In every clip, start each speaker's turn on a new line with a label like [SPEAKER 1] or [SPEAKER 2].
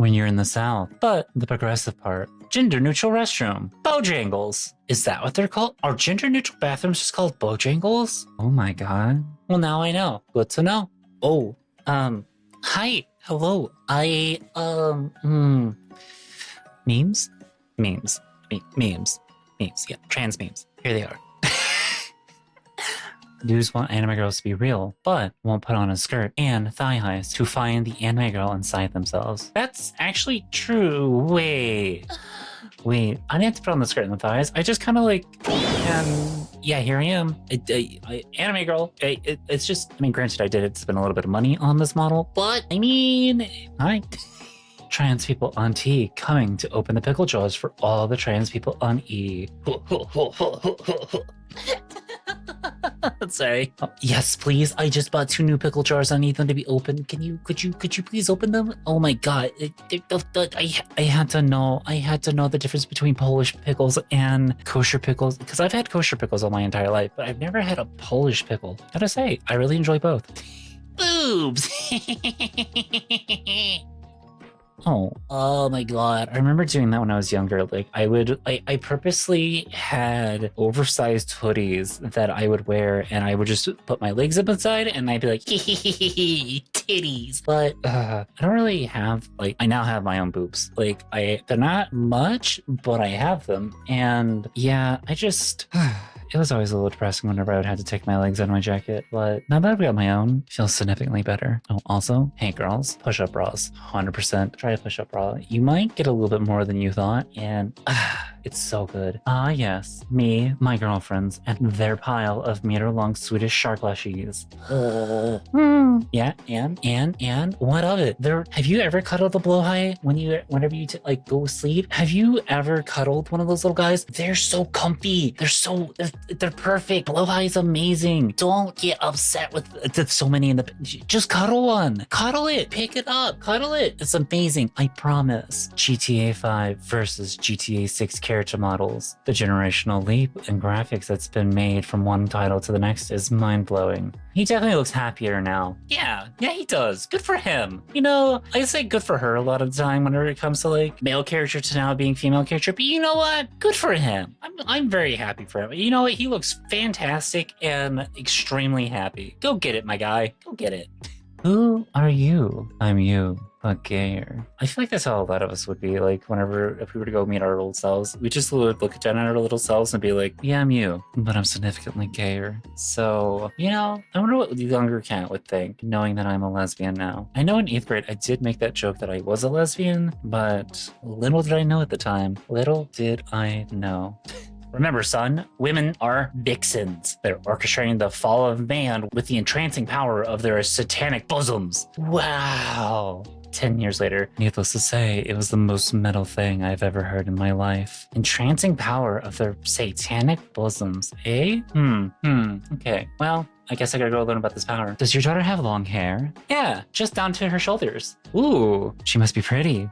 [SPEAKER 1] when you're in the South. But the progressive part, gender-neutral restroom, Bojangles. Is that what they're called? Are gender-neutral bathrooms just called Bojangles? Oh my God. Well, now I know. Good to know. Oh, hi. Hello. Memes? Memes. Memes. Yeah, trans memes. Here they are. Dudes want anime girls to be real, but won't put on a skirt and thigh highs to find the anime girl inside themselves. That's actually true. Wait, I didn't have to put on the skirt and the thighs. I just kind of like, yeah, here I am. Anime girl. It's just, I mean, granted, I did spend a little bit of money on this model, but I mean, hi. Trans people on T coming to open the pickle jars for all the trans people on E. Sorry. Oh, yes, please. I just bought 2 new pickle jars. I need them to be open. Could you please open them? Oh my God. I had to know the difference between Polish pickles and kosher pickles, because I've had kosher pickles all my entire life, but I've never had a Polish pickle. Gotta say, I really enjoy both. Boobs. Oh my God. I remember doing that when I was younger. Like I purposely had oversized hoodies that I would wear, and I would just put my legs up inside and I'd be like, titties. But I don't really have, like, I now have my own boobs. Like they're not much, but I have them. And yeah, it was always a little depressing whenever I would have to take my legs out of my jacket, but now that I've got my own, it feels significantly better. Oh, also, hey girls, push-up bras, 100%. Try a push-up bra. You might get a little bit more than you thought, and it's so good. Yes, me, my girlfriends, and their pile of meter-long Swedish shark plushies. Yeah, and what of it? Have you ever cuddled a blowhigh whenever you like go sleep? Have you ever cuddled one of those little guys? They're so comfy. They're perfect. Blowhigh is amazing. Don't get upset with so many in the. Just cuddle one. Cuddle it. Pick it up. Cuddle it. It's amazing. I promise. GTA 5 versus GTA 6 character models. The generational leap in graphics that's been made from one title to the next is mind-blowing. He definitely looks happier now. Yeah, he does. Good for him. You know, I say good for her a lot of the time whenever it comes to like male character to now being female character, but you know what? Good for him. I'm very happy for him. You know what? He looks fantastic and extremely happy. Go get it, my guy. Go get it. Who are you? I'm you, but gayer. I feel like that's how a lot of us would be. Like, if we were to go meet our old selves, we just would look down at our little selves and be like, yeah, I'm you, but I'm significantly gayer. So, you know, I wonder what the younger Cat would think, knowing that I'm a lesbian now. I know in 8th grade, I did make that joke that I was a lesbian, but little did I know at the time. Little did I know. Remember, son, women are vixens. They're orchestrating the fall of man with the entrancing power of their satanic bosoms. Wow. 10 years later, needless to say, it was the most metal thing I've ever heard in my life. Entrancing power of their satanic bosoms, eh? Okay. Well, I guess I gotta go learn about this power. Does your daughter have long hair? Yeah, just down to her shoulders. Ooh, she must be pretty.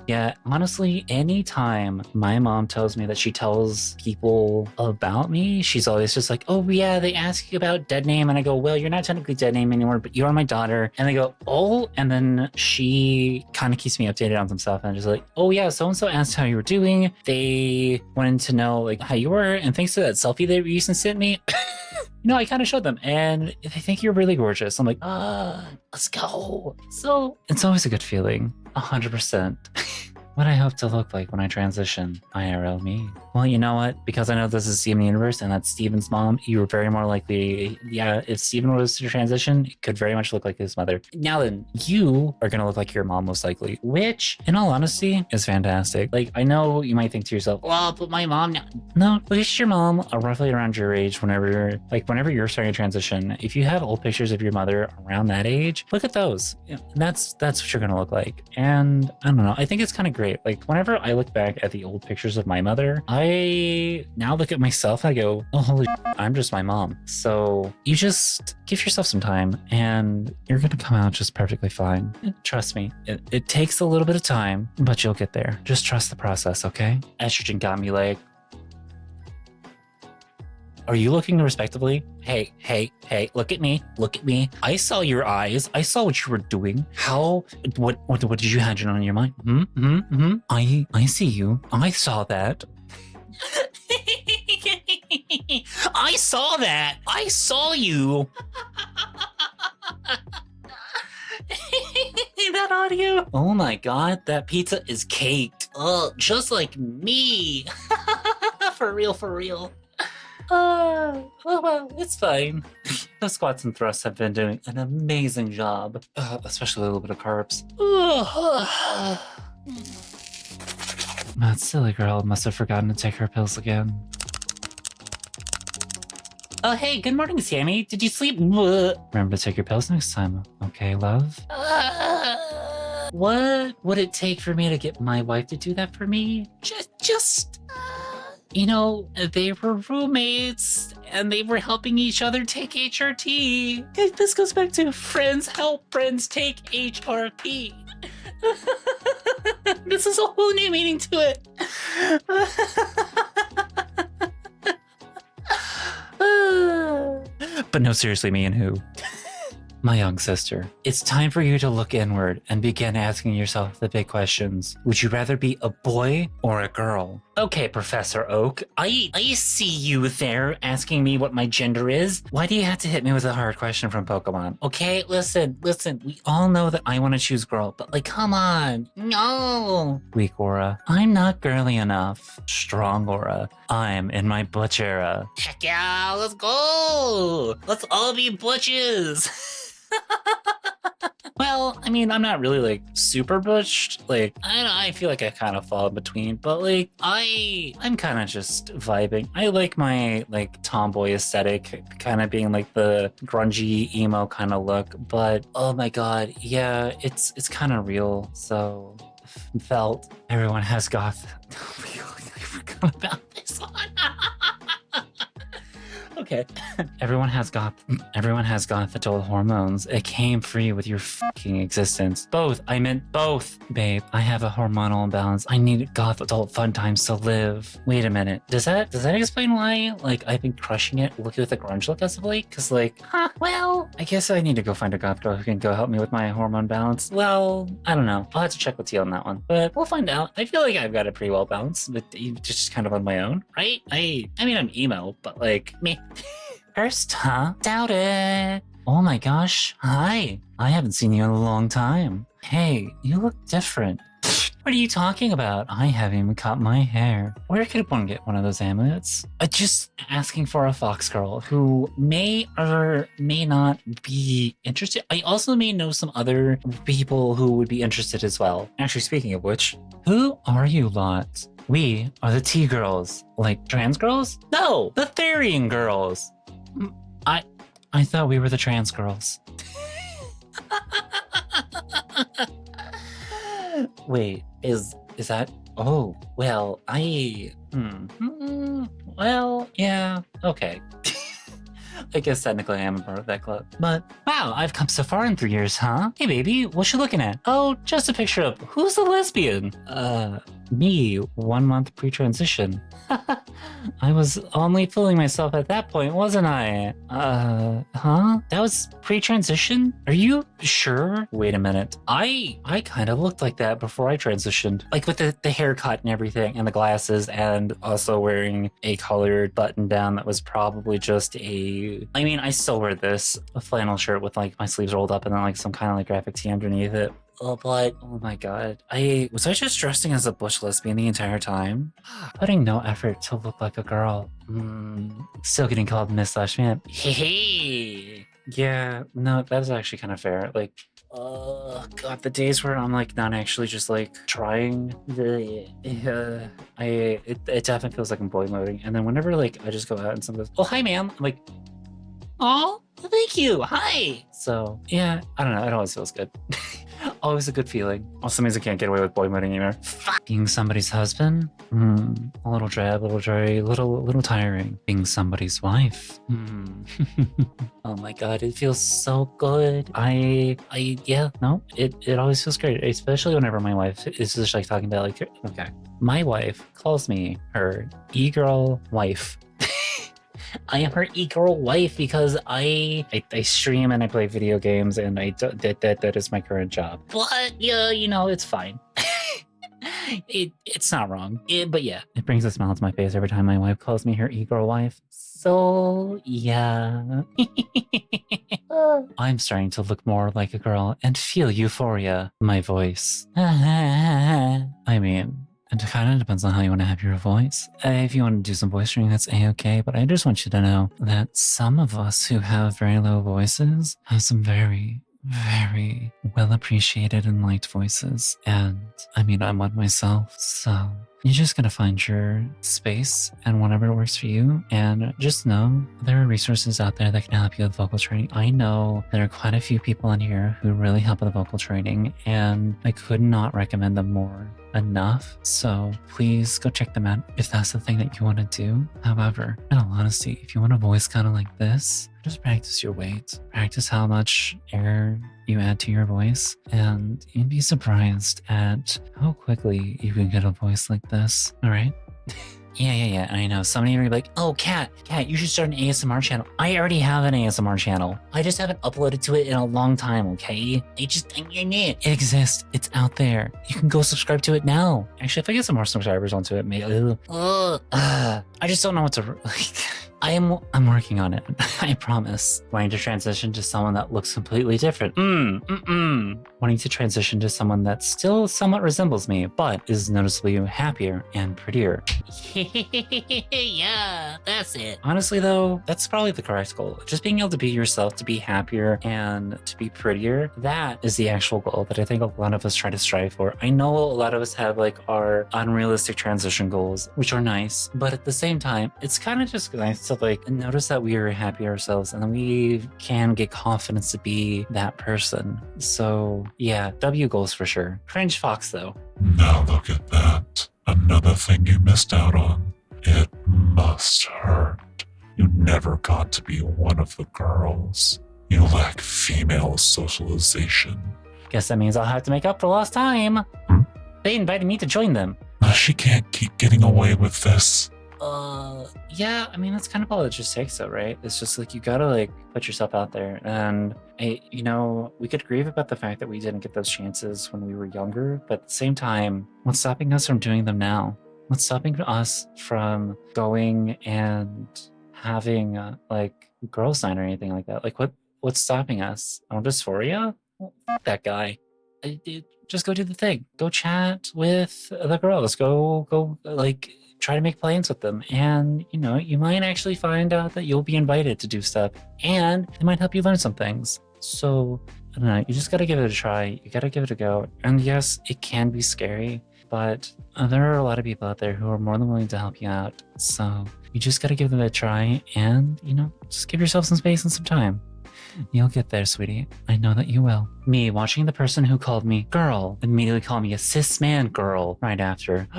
[SPEAKER 1] Yeah, honestly, anytime my mom tells me that she tells people about me, she's always just like, oh yeah, they ask you about dead name. And I go, well, you're not technically dead name anymore, but you are my daughter. And they go, oh, and then she kind of keeps me updated on some stuff. And I'm just like, oh yeah, so-and-so asked how you were doing. They wanted to know like how you were. And thanks to that selfie they recently sent me, you know, I kind of showed them and they think you're really gorgeous. I'm like, let's go. So it's always a good feeling. 100%. What I hope to look like when I transition, IRL me. Well, you know what? Because I know this is Steven Universe and that's Steven's mom, you're very more likely, yeah, if Steven was to transition, it could very much look like his mother. Now then, you are going to look like your mom most likely, which, in all honesty, is fantastic. Like, I know you might think to yourself, well, but my mom, no, at least your mom are roughly around your age whenever you're starting to transition. If you have old pictures of your mother around that age, look at those. That's what you're going to look like. And I don't know, I think it's kind of great. Like, whenever I look back at the old pictures of my mother, I now look at myself and I go, oh, holy shit, I'm just my mom. So you just give yourself some time and you're going to come out just perfectly fine. Trust me, it takes a little bit of time, but you'll get there. Just trust the process, okay? Estrogen got me like, Are you looking respectively? Hey, hey, hey, look at me. Look at me. I saw your eyes. I saw what you were doing. What did you have on your mind? I see you. I saw that. I saw that. I saw you. That audio. Oh my god, that pizza is caked. Oh, just like me. For real, for real. Oh well, it's fine. The squats and thrusts have been doing an amazing job, especially a little bit of carbs. That silly girl must have forgotten to take her pills again. Oh, hey, good morning, Sammy. Did you sleep? Remember to take your pills next time. Okay, love? What would it take for me to get my wife to do that for me? You know, they were roommates and they were helping each other take HRT. This goes back to friends help friends take HRT. This is a whole new meaning to it. But no, seriously, me and who? My young sister, it's time for you to look inward and begin asking yourself the big questions. Would you rather be a boy or a girl? Okay, Professor Oak, I see you there asking me what my gender is. Why do you have to hit me with a hard question from Pokemon? Okay, listen, we all know that I want to choose girl, but like, come on, no. Weak aura, I'm not girly enough. Strong aura, I'm in my butch era. Heck yeah, let's go. Let's all be butches. Well, I mean, I'm not really like super butched. Like, I feel like I kind of fall in between, but like, I'm kind of just vibing. I like my like tomboy aesthetic, kind of being like the grungy emo kind of look. But oh my god, yeah, it's kind of real. So, felt everyone has goth. I forgot about this one. Okay. Everyone has goth adult hormones. It came free with your fucking existence. Both. I meant both, babe. I have a hormonal imbalance. I need goth adult fun times to live. Wait a minute. Does that explain why, like, I've been crushing it looking with the grunge look as of late? Cause like, well, I guess I need to go find a goth girl who can go help me with my hormone balance. Well, I don't know. I'll have to check with you on that one. But we'll find out. I feel like I've got it pretty well balanced, but just kind of on my own, right? I mean, I'm emo, but like, me. First, huh? Doubt it. Oh my gosh. Hi. I haven't seen you in a long time. Hey, you look different. What are you talking about? I haven't even cut my hair. Where could one get one of those amulets? Just asking for a fox girl who may or may not be interested. I also may know some other people who would be interested as well. Actually, speaking of which, who are you lot? We are the T-girls. Like trans girls? No, the Therian girls. I thought we were the trans girls. Wait, is that? Oh, well, well, yeah, okay. I guess technically I am a part of that club. But wow, I've come so far in 3 years, huh? Hey baby, what you looking at? Oh, just a picture of who's the lesbian? Me, 1 month pre-transition. I was only fooling myself at that point, wasn't I? Huh? That was pre-transition? Are you sure? Wait a minute. I kind of looked like that before I transitioned. Like with the haircut and everything, and the glasses, and also wearing a colored button down that was probably just I mean, I still wear this, a flannel shirt with like my sleeves rolled up and then like some kind of like graphic tee underneath it. Oh, but oh my god. Was I just dressing as a butch lesbian the entire time? Putting no effort to look like a girl. Still getting called Miss/Man. Hey. Yeah, no, that's actually kind of fair. Like, oh god, the days where I'm like not actually just like trying, it definitely feels like I'm boy moding. And then whenever like I just go out and someone goes, "Oh hi ma'am," I'm like, "Oh, thank you, hi." So yeah, I don't know, it always feels good. Always a good feeling. Also means I can't get away with boy moding anymore. Being somebody's husband? A little drab, little dry, little tiring. Being somebody's wife? Oh my god, it feels so good. Yeah, no, it always feels great. Especially whenever my wife is just like talking about like, okay. My wife calls me her e-girl wife. I am her e-girl wife because I stream and I play video games and that is my current job. But yeah, you know, it's fine. It's not wrong. But yeah, it brings a smile to my face every time my wife calls me her e-girl wife. So yeah. I'm starting to look more like a girl and feel euphoria. My voice. I mean, it kind of depends on how you want to have your voice. If you want to do some voice training, that's a-okay. But I just want you to know that some of us who have very low voices have some very, very well appreciated and liked voices. And I mean, I'm one myself, so you're just gonna find your space and whatever works for you. And just know there are resources out there that can help you with vocal training. I know there are quite a few people in here who really help with vocal training, and I could not recommend them more enough. So please go check them out if that's the thing that you want to do. However, in all honesty, if you want a voice kind of like this, just practice your weight. Practice how much air you add to your voice, and you'd be surprised at how quickly you can get a voice like this. All right? Yeah. I know. Some of you are gonna be like, oh, Kat, you should start an ASMR channel. I already have an ASMR channel. I just haven't uploaded to it in a long time, okay? It exists. It's out there. You can go subscribe to it now. Actually, if I get some more subscribers onto it, maybe. I just don't know what to like. I'm working on it. I promise. Wanting to transition to someone that looks completely different. Wanting to transition to someone that still somewhat resembles me, but is noticeably happier and prettier. Yeah, that's it. Honestly though, that's probably the correct goal. Just being able to be yourself, to be happier and to be prettier. That is the actual goal that I think a lot of us try to strive for. I know a lot of us have like our unrealistic transition goals, which are nice, but at the same time, it's kind of just nice to like notice that we are happy ourselves and then we can get confidence to be that person. So yeah, W goals for sure. Cringe Fox though.
[SPEAKER 2] Now look at that. Another thing you missed out on. It must hurt. You never got to be one of the girls. You lack female socialization.
[SPEAKER 1] Guess that means I'll have to make up for lost time. They invited me to join them.
[SPEAKER 2] She can't keep getting away with this.
[SPEAKER 1] Yeah, I mean, that's kind of all it just takes though, right? It's just like, you gotta like put yourself out there. And we could grieve about the fact that we didn't get those chances when we were younger, but at the same time, what's stopping us from doing them now? What's stopping us from going and having like girls' night or anything like that? Like what's stopping us? Oh, dysphoria? Well, that guy. Just go do the thing. Go chat with the girls. Go like try to make plans with them, and you might actually find out that you'll be invited to do stuff, and it might help you learn some things. So I don't know, you just got to give it a try. You got to give it a go. And yes, it can be scary, but there are a lot of people out there who are more than willing to help you out. So you just got to give them a try, and just give yourself some space and some time. You'll get there, sweetie. I know that you will. Me watching the person who called me girl immediately call me a cis man girl right after.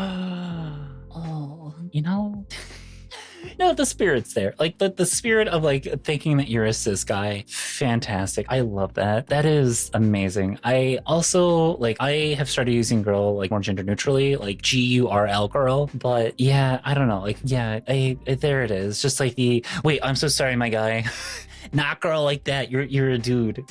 [SPEAKER 1] No, the spirit's there. Like the spirit of like thinking that you're a cis guy. Fantastic. I love that. That is amazing. I also I have started using girl like more gender neutrally, like GURL girl. But yeah, I don't know. Like, yeah, there it is. Just like wait, I'm so sorry, my guy. Not girl like that. You're a dude.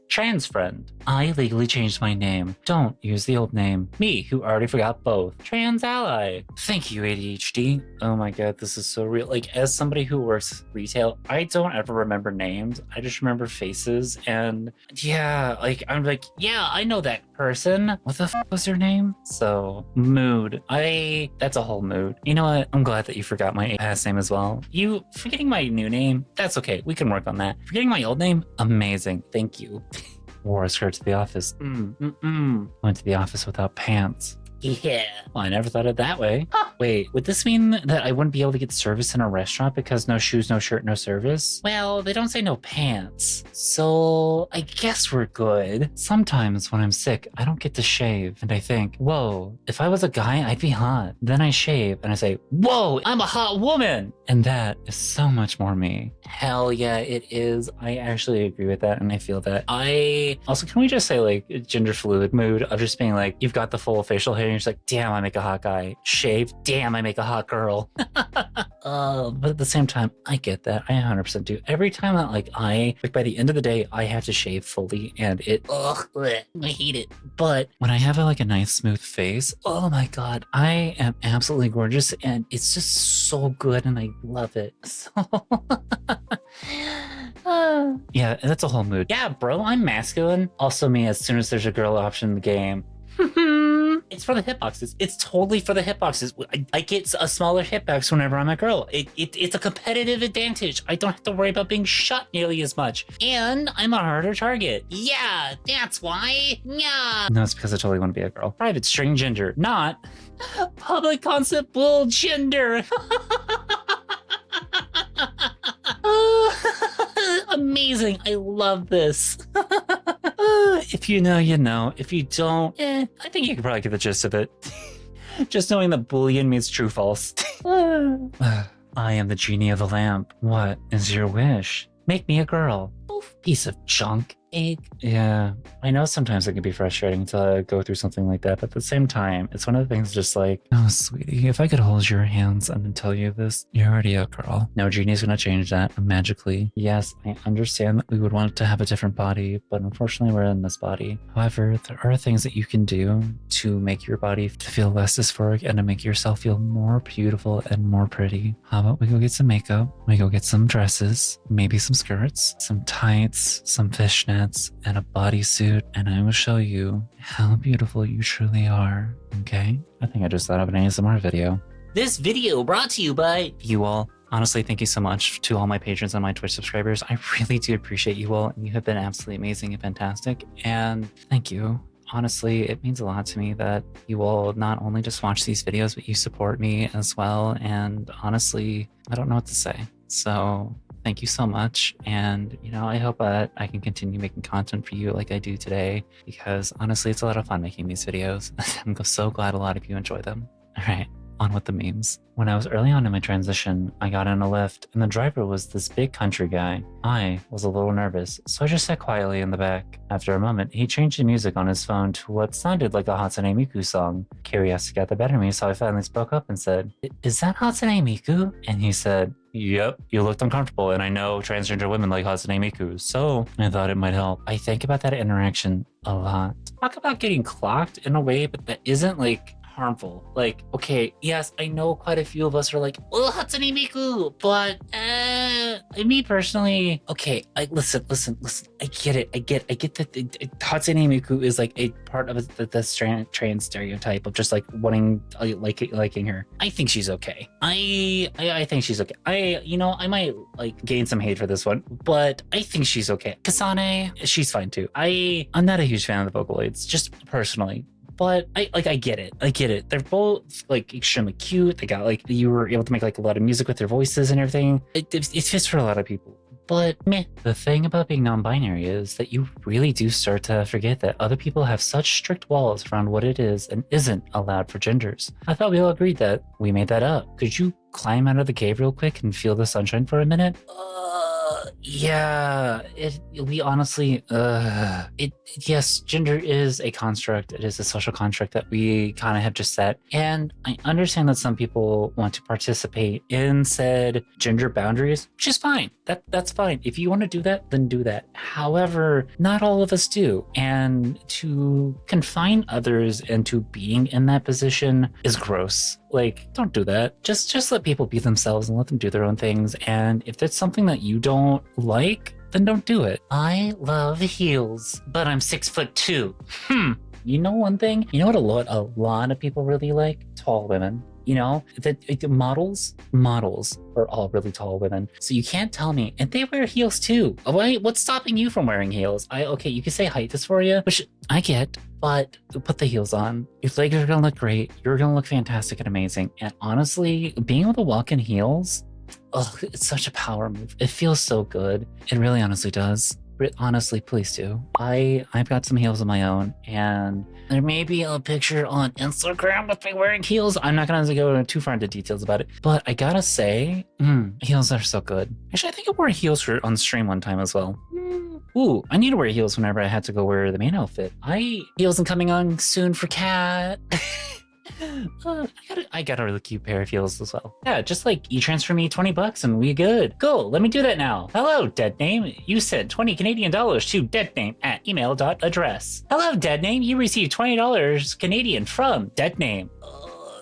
[SPEAKER 1] Trans friend. I legally changed my name. Don't use the old name. Me, who already forgot both. Trans ally. Thank you, ADHD. Oh my god, this is so real. Like, as somebody who works retail, I don't ever remember names. I just remember faces. And yeah, I'm like, yeah, I know that person. What the was their name? So, mood. That's a whole mood. You know what? I'm glad that you forgot my past name as well. You forgetting my new name? That's okay. We can work on that. Forgetting my old name? Amazing. Thank you. Wore a skirt to the office. Went to the office without pants. Yeah. Well, I never thought of it that way. Wait, would this mean that I wouldn't be able to get service in a restaurant because no shoes, no shirt, no service? Well, they don't say no pants. So I guess we're good. Sometimes when I'm sick, I don't get to shave. And I think, whoa, if I was a guy, I'd be hot. Then I shave and I say, whoa, I'm a hot woman. And that is so much more me. Hell yeah, it is. I actually agree with that and I feel that. Can we just say like gender fluid mood of just being like, you've got the full facial hair and you're just like, damn, I make a hot guy. Shave, damn, I make a hot girl. But at the same time, I get that. I 100% do. Every time that like by the end of the day, I have to shave fully and I hate it. But when I have like a nice smooth face, oh my God, I am absolutely gorgeous and it's just so good and I love it. So yeah, that's a whole mood. Yeah, bro, I'm masculine. Also me, as soon as there's a girl option in the game. It's for the hitboxes. It's totally for the hitboxes. I get a smaller hitbox whenever I'm a girl. It's a competitive advantage. I don't have to worry about being shot nearly as much. And I'm a harder target. Yeah, that's why. Yeah. No, it's because I totally want to be a girl. Private string gender, not public concept bull gender. Amazing. I love this. If you know, you know. If you don't, I think you can probably get the gist of it. Just knowing that Boolean means true false. I am the genie of the lamp. What is your wish? Make me a girl. Piece of junk. Egg. Yeah, I know sometimes it can be frustrating to go through something like that, but at the same time, it's one of the things just like, oh, sweetie, if I could hold your hands and tell you this, you're already a girl. No genie's gonna change that magically. Yes, I understand that we would want to have a different body, but unfortunately we're in this body. However, there are things that you can do to make your body to feel less dysphoric and to make yourself feel more beautiful and more pretty. How about we go get some makeup, we go get some dresses, maybe some skirts, some tights, some fishnets, and a bodysuit, and I will show you how beautiful you truly are, okay? I think I just thought of an ASMR video. This video brought to you by you all. Honestly, thank you so much to all my patrons and my Twitch subscribers. I really do appreciate you all, and you have been absolutely amazing and fantastic, and thank you. Honestly, it means a lot to me that you all not only just watch these videos, but you support me as well, and honestly, I don't know what to say. So thank you so much. And, you know, I hope that I can continue making content for you like I do today, because honestly, it's a lot of fun making these videos. I'm so glad a lot of you enjoy them. All right, on with the memes. When I was early on in my transition, I got in a Lyft and the driver was this big country guy. I was a little nervous, so I just sat quietly in the back. After a moment, he changed the music on his phone to what sounded like a Hatsune Miku song. Curiosity got the better of me, so I finally spoke up and said, "Is that Hatsune Miku?" And he said, "Yep, you looked uncomfortable, and I know transgender women like Hatsune Miku, so I thought it might help." I think about that interaction a lot. Talk about getting clocked in a way, but that isn't like harmful. Like, okay, yes, I know quite a few of us are like, oh, Hatsune Miku, but me personally, okay, listen, I get it. I get that Hatsune Miku is like a part of the trans stereotype of just like wanting, liking her. I think she's okay. I think she's okay. I might like gain some hate for this one, but I think she's okay. Kasane, she's fine too. I'm not a huge fan of the Vocaloids, just personally. But I get it. They're both like extremely cute. They got like, you were able to make like a lot of music with their voices and everything. It fits for a lot of people. But meh. The thing about being non-binary is that you really do start to forget that other people have such strict walls around what it is and isn't allowed for genders. I thought we all agreed that we made that up. Could you climb out of the cave real quick and feel the sunshine for a minute? Yeah, we honestly, yes, gender is a construct. It is a social construct that we kind of have just set. And I understand that some people want to participate in said gender boundaries, which is fine. That's fine. If you want to do that, then do that. However, not all of us do. And to confine others into being in that position is gross. Like, don't do that. Just let people be themselves and let them do their own things. And if that's something that you don't like, then don't do it. I love heels, but I'm 6'2". You know one thing? You know what a lot of people really like? Tall women. You know, the models are all really tall women. So you can't tell me, and they wear heels too. Wait, what's stopping you from wearing heels? Okay, you can say height dysphoria, which I get, but put the heels on. Your legs are gonna look great. You're gonna look fantastic and amazing. And honestly, being able to walk in heels, it's such a power move. It feels so good. It really honestly does. Honestly, please do. I've got some heels of my own, and there may be a picture on Instagram with me wearing heels. I'm not gonna go too far into details about it, but I gotta say, heels are so good. Actually, I think I wore heels on stream one time as well. Ooh, I need to wear heels whenever I had to go wear the main outfit. Heels are coming on soon for Cat. I got a really cute pair of heels as well. Yeah, just like e-transfer me $20 and we good. Cool, let me do that now. Hello, dead name. You sent 20 Canadian dollars to deadname at email.address. Hello, dead name. You received $20 Canadian from dead name.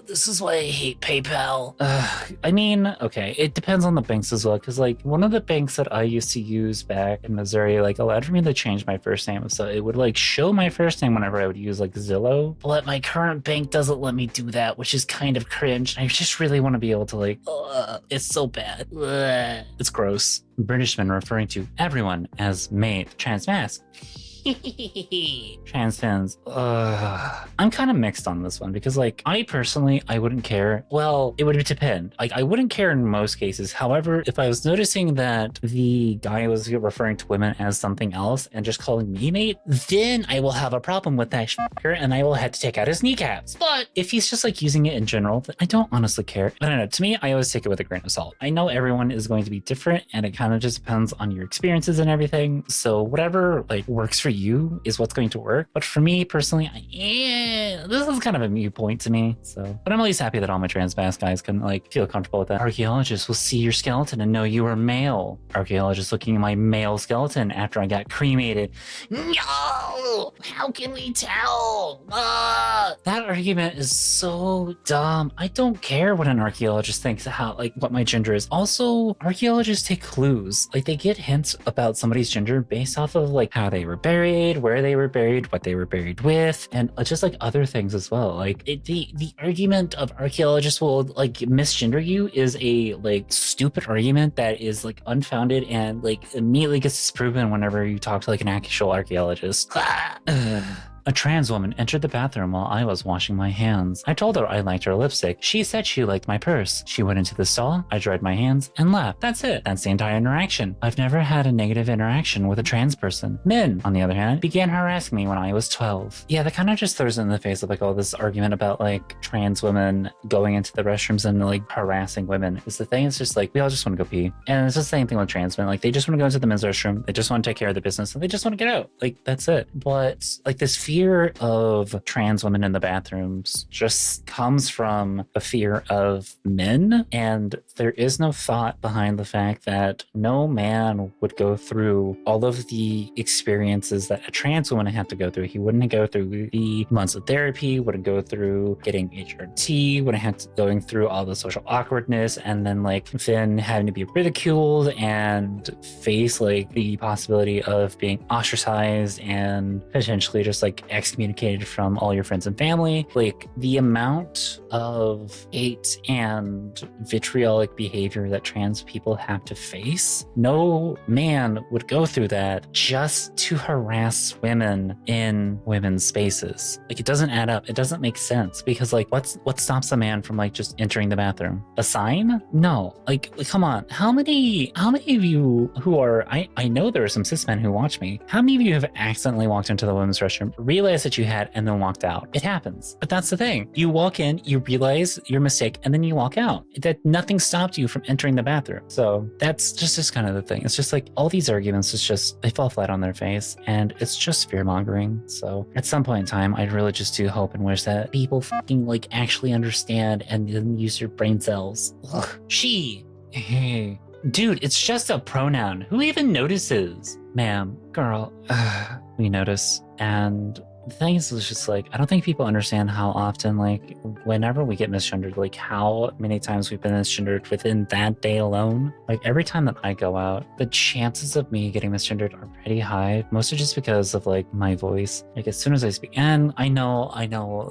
[SPEAKER 1] This is why I hate PayPal. I mean, okay, it depends on the banks as well, because like one of the banks that I used to use back in Missouri, like allowed for me to change my first name. So it would like show my first name whenever I would use like Zillow. But my current bank doesn't let me do that, which is kind of cringe. I just really want to be able to like, it's so bad. It's gross. Britishman referring to everyone as made trans masc. Trans fans. I'm kind of mixed on this one because like I personally I wouldn't care. Well, it would depend. Like I wouldn't care in most cases. However, if I was noticing that the guy was referring to women as something else and just calling me mate, then I will have a problem with that and I will have to take out his kneecaps. But if he's just like using it in general, then I don't honestly care. I don't know. To me, I always take it with a grain of salt. I know everyone is going to be different and it kind of just depends on your experiences and everything. So whatever like works for you is what's going to work. But for me personally, this is kind of a mute point to me. So, but I'm at least happy that all my trans masc guys can like feel comfortable with that. Archaeologists will see your skeleton and know you are male. Archaeologists looking at my male skeleton after I got cremated. No! How can we tell? That argument is so dumb. I don't care what an archaeologist thinks how like what my gender is. Also, archaeologists take clues. Like they get hints about somebody's gender based off of like how they were buried, where they were buried, what they were buried with, and just like other things as well. Like the argument of archaeologists will like misgender you is a like stupid argument that is like unfounded and like immediately gets disproven whenever you talk to like an actual archaeologist. A trans woman entered the bathroom while I was washing my hands. I told her I liked her lipstick. She said she liked my purse. She went into the stall, I dried my hands, and left. That's it. That's the entire interaction. I've never had a negative interaction with a trans person. Men, on the other hand, began harassing me when I was 12. Yeah, that kind of just throws it in the face of like all this argument about like trans women going into the restrooms and like harassing women. Is the thing, it's just like, we all just want to go pee. And it's the same thing with trans men. Like they just want to go into the men's restroom. They just want to take care of their business and they just want to get out. Like that's it. But like this fear of trans women in the bathrooms just comes from a fear of men, and there is no thought behind the fact that no man would go through all of the experiences that a trans woman would have to go through. He wouldn't go through the months of therapy, wouldn't go through getting HRT, wouldn't have to going through all the social awkwardness, and then like then having to be ridiculed and face like the possibility of being ostracized and potentially just like excommunicated from all your friends and family. Like the amount of hate and vitriolic behavior that trans people have to face, no man would go through that just to harass women in women's spaces. Like it doesn't add up. It doesn't make sense because like what stops a man from like just entering the bathroom? A sign? No. Like come on. How many of you who are I know there are some cis men who watch me. How many of you have accidentally walked into the women's restroom, realized that you had, and then walked out? It happens. But that's the thing. You walk in, you realize your mistake, and then you walk out. That nothing stopped you from entering the bathroom. So that's just kind of the thing. It's just like all these arguments, it's just, they fall flat on their face, and it's just fear mongering. So at some point in time, I'd really just do hope and wish that people fucking like actually understand and then use your brain cells. Ugh. She. Hey. Dude, it's just a pronoun. Who even notices? Ma'am, girl, we notice. And the thing is, it's just like, I don't think people understand how often, like, whenever we get misgendered, like, how many times we've been misgendered within that day alone. Like, every time that I go out, the chances of me getting misgendered are pretty high, mostly just because of, like, my voice. Like, as soon as I speak, and I know,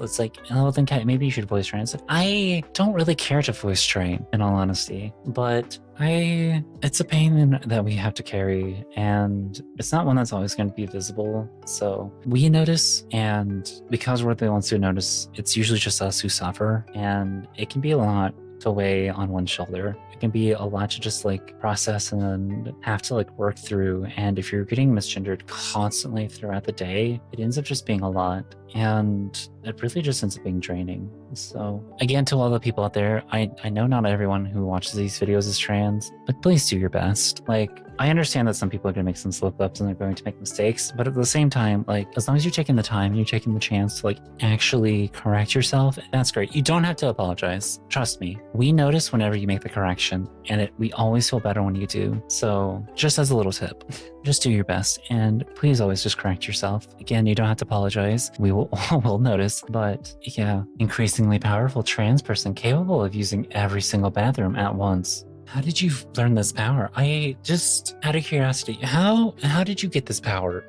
[SPEAKER 1] it's like, oh, then maybe you should voice train. It's like, I don't really care to voice train, in all honesty, but it's a pain that we have to carry, and it's not one that's always going to be visible. So we notice, and because we're the ones who notice, it's usually just us who suffer, and it can be a lot to weigh on one's shoulder. It can be a lot to just like process and have to like work through. And if you're getting misgendered constantly throughout the day, it ends up just being a lot. And it really just ends up being draining. So again, to all the people out there, I know not everyone who watches these videos is trans, but please do your best. Like, I understand that some people are going to make some slip ups and they're going to make mistakes, but at the same time, like, as long as you're taking the time and you're taking the chance to like actually correct yourself, that's great. You don't have to apologize. Trust me. We notice whenever you make the correction, and we always feel better when you do. So just as a little tip, just do your best, and please always just correct yourself. Again, you don't have to apologize. We will will notice, but yeah, increasingly powerful trans person capable of using every single bathroom at once. How did you learn this power? I just, out of curiosity, how did you get this power?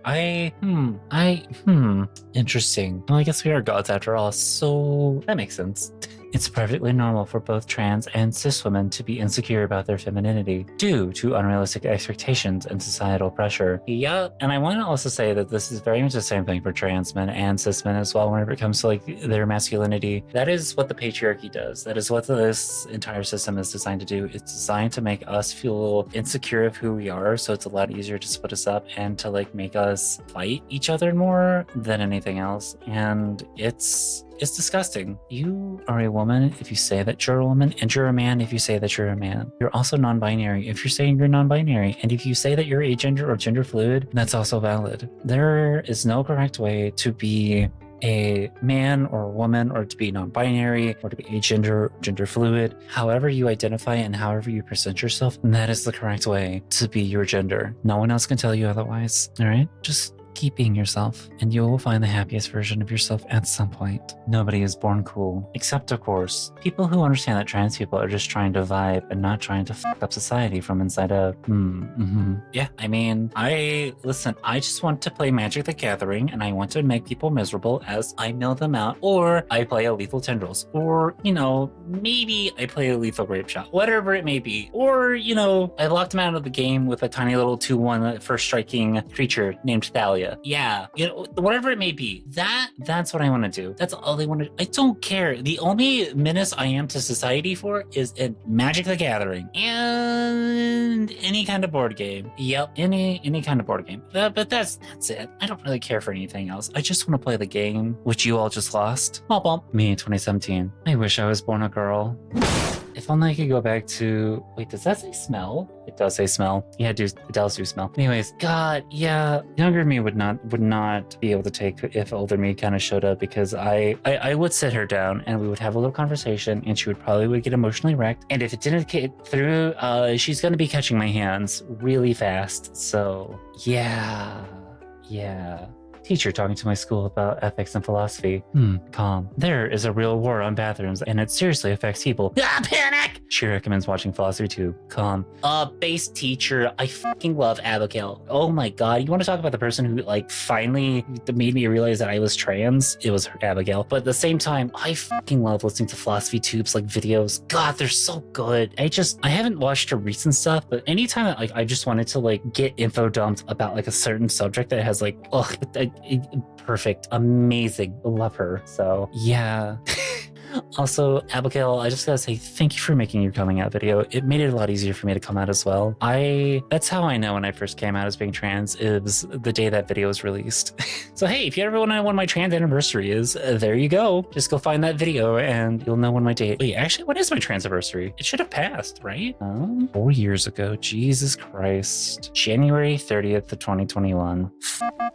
[SPEAKER 1] Interesting. Well, I guess we are gods after all, so that makes sense. It's perfectly normal for both trans and cis women to be insecure about their femininity due to unrealistic expectations and societal pressure. Yeah, and I want to also say that this is very much the same thing for trans men and cis men as well whenever it comes to like their masculinity. That is what the patriarchy does. That is what this entire system is designed to do. It's designed to make us feel insecure of who we are, so it's a lot easier to split us up and to like make us fight each other more than anything else. And it's disgusting. You are a woman if you say that you're a woman, and you're a man if you say that you're a man. You're also non-binary if you're saying you're non-binary, and if you say that you're agender or gender fluid, that's also valid. There is no correct way to be a man or a woman, or to be non-binary, or to be agender or gender fluid. However you identify and however you present yourself, that is the correct way to be your gender. No one else can tell you otherwise. All right? Just keep being yourself, and you will find the happiest version of yourself at some point. Nobody is born cool, except of course, people who understand that trans people are just trying to vibe and not trying to fuck up society from inside out. Yeah, I mean, I just want to play Magic the Gathering, and I want to make people miserable as I mill them out, or I play a Lethal Tendrils, or, you know, maybe I play a Lethal Grape Shot, whatever it may be. Or, you know, I locked them out of the game with a tiny little 2/1 first striking creature named Thalia. Yeah, you know, whatever it may be. That's what I want to do. That's all I want to do. I don't care. The only menace I am to society for is in Magic the Gathering and any kind of board game. Yep, any kind of board game. But that's it. I don't really care for anything else. I just want to play the game, which you all just lost. Me, 2017. I wish I was born a girl. If only I could go back to... Wait, does that say smell? It does say smell. Yeah, it does do smell. Anyways, God, yeah. Younger me would not be able to take if older me kind of showed up, because I would sit her down and we would have a little conversation, and she would get emotionally wrecked. And if it didn't get through, she's going to be catching my hands really fast. So, yeah. Teacher talking to my school about ethics and philosophy. Calm. There is a real war on bathrooms, and it seriously affects people. Panic! She recommends watching Philosophy 2. Calm. Base teacher. I fucking love Abigail. Oh my god. You want to talk about the person who like finally made me realize that I was trans? It was Abigail. But at the same time, I fucking love listening to Philosophy Tube's like videos. God, they're so good. I haven't watched her recent stuff, but anytime that like I just wanted to like get info dumped about like a certain subject that has like, perfect, amazing, love her. So yeah. Also, Abigail, I just gotta say thank you for making your coming out video. It made it a lot easier for me to come out as well. That's how I know when I first came out as being trans, is the day that video was released. So hey, if you ever want to know when my trans anniversary is, there you go. Just go find that video and you'll know when my date. Wait, actually, when is my trans anniversary? It should have passed, right? 4 years ago. Jesus Christ. January 30th of 2021.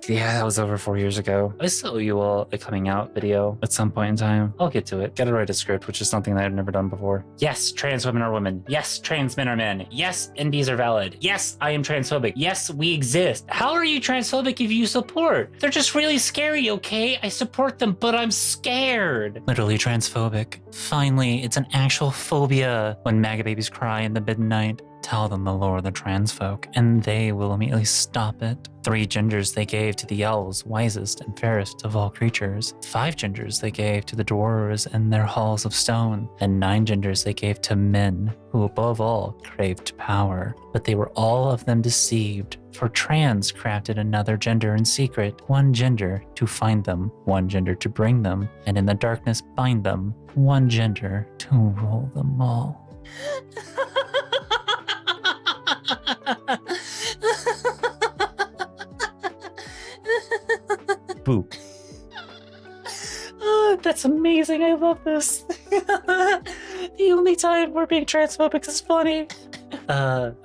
[SPEAKER 1] Yeah, that was over 4 years ago. I still owe you all a coming out video at some point in time. I'll get to it. Gotta write a script, which is something that I've never done before. Yes, trans women are women. Yes, trans men are men. Yes, NBs are valid. Yes, I am transphobic. Yes, we exist. How are you transphobic if you support? They're just really scary, okay? I support them, but I'm scared. Literally transphobic. Finally, it's an actual phobia. When MAGA babies cry in the midnight, tell them the lore of the trans folk, and they will immediately stop it. 3 genders they gave to the elves, wisest and fairest of all creatures. 5 genders they gave to the dwarves and their halls of stone. And 9 genders they gave to men, who above all craved power. But they were all of them deceived, for trans crafted another gender in secret. 1 gender to find them, 1 gender to bring them, and in the darkness bind them. 1 gender to rule them all. Boo. Oh, that's amazing. I love this. The only time we're being transphobic is funny.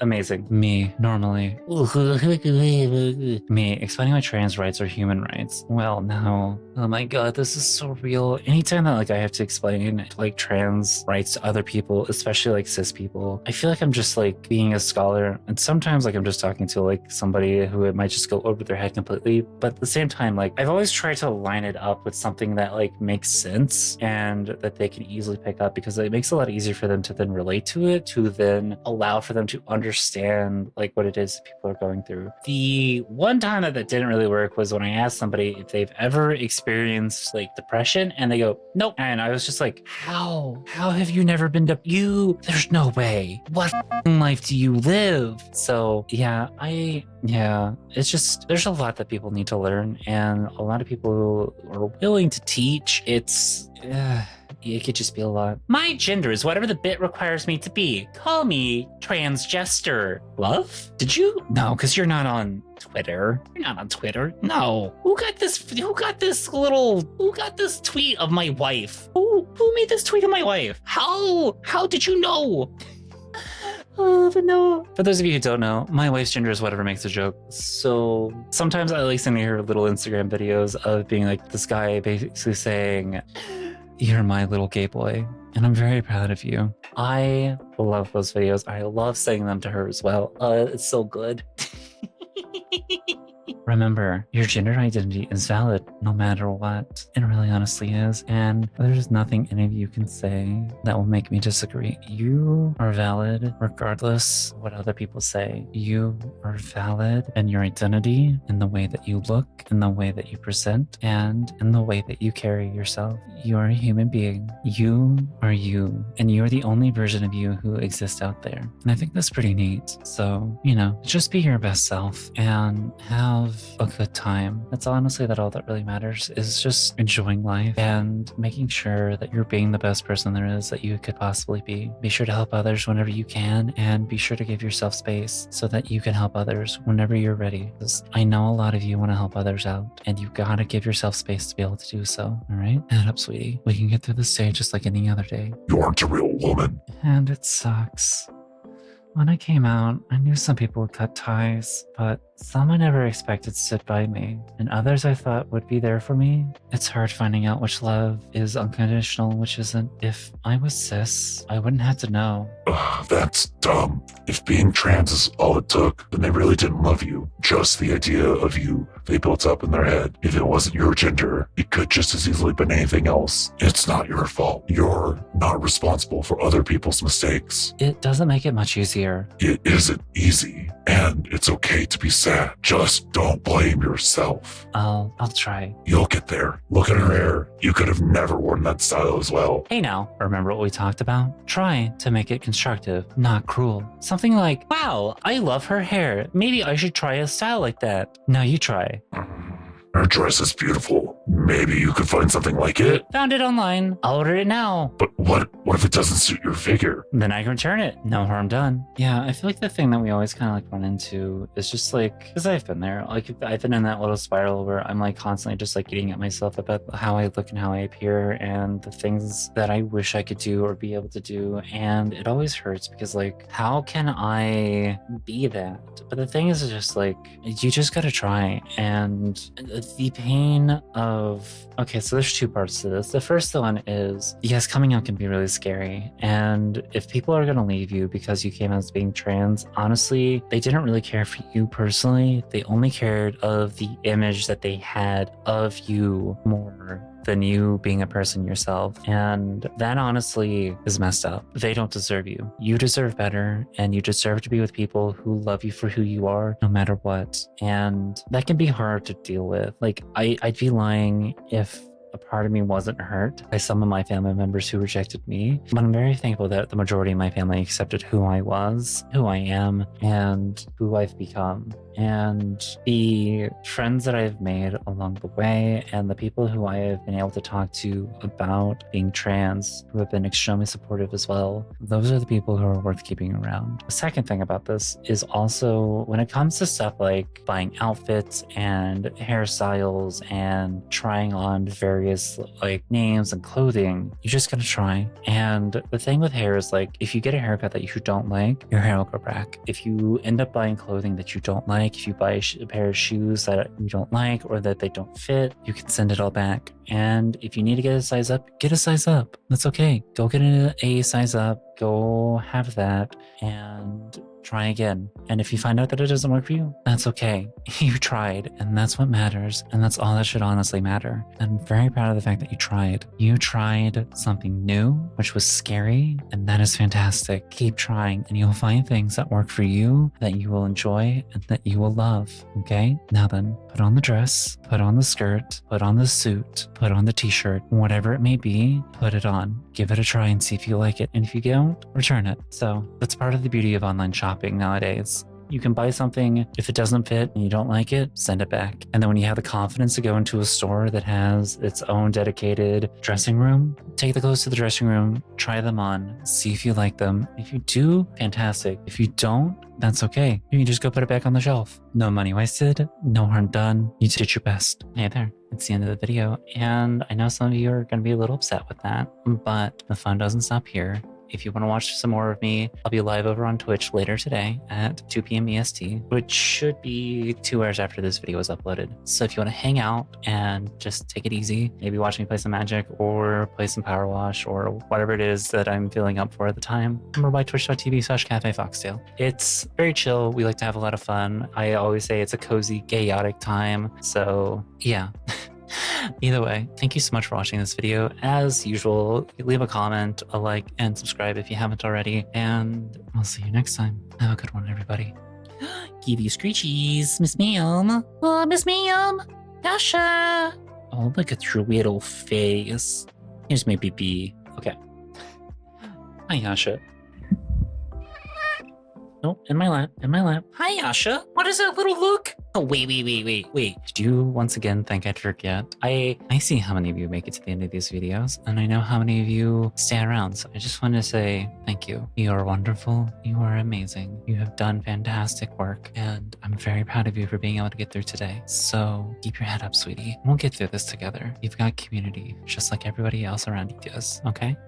[SPEAKER 1] Amazing. Me, normally. Me, explaining my trans rights or human rights. Well, no. Oh my god, this is so real. Anytime that like I have to explain like trans rights to other people, especially like cis people, I feel like I'm just like being a scholar. And sometimes like I'm just talking to like somebody who it might just go over their head completely. But at the same time, like I've always tried to line it up with something that like makes sense and that they can easily pick up, because it makes it a lot easier for them to then relate to it, to then allow for them to understand like what it is that people are going through. The one time that didn't really work was when I asked somebody if they've ever experienced like depression, and they go, nope. And I was just like, how have you never been there's no way. What life do you live? So yeah, it's just, there's a lot that people need to learn, and a lot of people who are willing to teach. It could just be a lot. My gender is whatever the bit requires me to be. Call me transgender. Love? Did you? No, because you're not on Twitter. You're not on Twitter. No. Who got this tweet of my wife? Who made this tweet of my wife? How did you know? Oh, but no. For those of you who don't know, my wife's gender is whatever makes a joke. So sometimes I like sending her little Instagram videos of being like this guy basically saying, you're my little gay boy, and I'm very proud of you. I love those videos. I love saying them to her as well. It's so good. Remember, your gender identity is valid no matter what. It really honestly is. And there's nothing any of you can say that will make me disagree. You are valid regardless of what other people say. You are valid in your identity, in the way that you look, in the way that you present, and in the way that you carry yourself. You are a human being. You are you. And you are the only version of you who exists out there. And I think that's pretty neat. So, just be your best self and have a good time. That's honestly all that really matters, is just enjoying life and making sure that you're being the best person there is that you could possibly be. Be sure to help others whenever you can, and be sure to give yourself space so that you can help others whenever you're ready. Because I know a lot of you want to help others out, and you gotta give yourself space to be able to do so. All right? Head up, sweetie. We can get through this day just like any other day.
[SPEAKER 2] You aren't a real woman.
[SPEAKER 1] And it sucks. When I came out, I knew some people would cut ties, but some I never expected stood by me, and others I thought would be there for me. It's hard finding out which love is unconditional, which isn't. If I was cis, I wouldn't have to know.
[SPEAKER 2] Ugh, that's dumb. If being trans is all it took, then they really didn't love you. Just the idea of you they built up in their head. If it wasn't your gender, it could just as easily been anything else. It's not your fault. You're not responsible for other people's mistakes.
[SPEAKER 1] It doesn't make it much easier.
[SPEAKER 2] It isn't easy, and it's okay to be sad. Just don't blame yourself.
[SPEAKER 1] I'll try.
[SPEAKER 2] You'll get there. Look at her hair. You could have never worn that style as well.
[SPEAKER 1] Hey now, remember what we talked about? Try to make it constructive, not cruel. Something like, wow, I love her hair. Maybe I should try a style like that. Now you try.
[SPEAKER 2] Her dress is beautiful. Maybe you could find something like it.
[SPEAKER 1] Found it online. I'll order it now.
[SPEAKER 2] But what if it doesn't suit your figure?
[SPEAKER 1] Then I can return it. No harm done. Yeah, I feel like the thing that we always kind of like run into is just like, because I've been there. Like I've been in that little spiral where I'm like constantly just like eating at myself about how I look and how I appear and the things that I wish I could do or be able to do. And it always hurts because like, how can I be that? But the thing is just like, you just gotta try. And the pain of, okay, so there's two parts to this. The first one is, yes, coming out can be really scary. And if people are going to leave you because you came out as being trans, honestly, they didn't really care for you personally. They only cared of the image that they had of you more than you being a person yourself. And that honestly is messed up. They don't deserve you. You deserve better, and you deserve to be with people who love you for who you are, no matter what. And that can be hard to deal with. Like, I'd be lying if a part of me wasn't hurt by some of my family members who rejected me. But I'm very thankful that the majority of my family accepted who I was, who I am, and who I've become. And the friends that I've made along the way and the people who I have been able to talk to about being trans, who have been extremely supportive as well, those are the people who are worth keeping around. The second thing about this is also when it comes to stuff like buying outfits and hairstyles and trying on various like names and clothing, you just gotta try. And the thing with hair is like, if you get a haircut that you don't like, your hair will grow back. If you end up buying clothing that you don't like, if you buy a pair of shoes that you don't like or that they don't fit, you can send it all back. And if you need to get a size up, get a size up. That's okay. Go get a size up, go have that, and try again. And if you find out that it doesn't work for you, that's okay. You tried, and that's what matters. And that's all that should honestly matter. I'm very proud of the fact that you tried. You tried something new, which was scary, and that is fantastic. Keep trying, and you'll find things that work for you, that you will enjoy, and that you will love. Okay? Now then, put on the dress, put on the skirt, put on the suit, put on the t-shirt, whatever it may be, put it on. Give it a try and see if you like it. And if you don't, return it. So that's part of the beauty of online shopping nowadays. You can buy something, if it doesn't fit and you don't like it, send it back. And then when you have the confidence to go into a store that has its own dedicated dressing room, take the clothes to the dressing room, try them on, see if you like them. If you do, fantastic. If you don't, that's okay. You can just go put it back on the shelf. No money wasted, no harm done. You did your best. Hey there, it's the end of the video. And I know some of you are going to be a little upset with that, but the fun doesn't stop here. If you want to watch some more of me, I'll be live over on Twitch later today at 2 p.m. EST, which should be 2 hours after this video is uploaded. So if you want to hang out and just take it easy, maybe watch me play some Magic or play some Power Wash or whatever it is that I'm feeling up for at the time, come over by twitch.tv/cafefoxtail. It's very chill. We like to have a lot of fun. I always say it's a cozy, chaotic time. So yeah. Either way, thank you so much for watching this video. As usual, leave a comment, a like, and subscribe if you haven't already. And I'll see you next time. Have a good one, everybody. Give you screechies, Miss Ma'am. Oh, Miss Ma'am. Yasha. Oh, look at your little face. Here's my baby. Okay. Hi, Yasha. Oh, in my lap, in my lap. Hi, Yasha. What is that little look? Oh, wait. Did you once again thank Edric yet? I see how many of you make it to the end of these videos, and I know how many of you stay around, so I just want to say thank you. You are wonderful. You are amazing. You have done fantastic work, and I'm very proud of you for being able to get through today. So keep your head up, sweetie. We'll get through this together. You've got community, just like everybody else around you does, okay?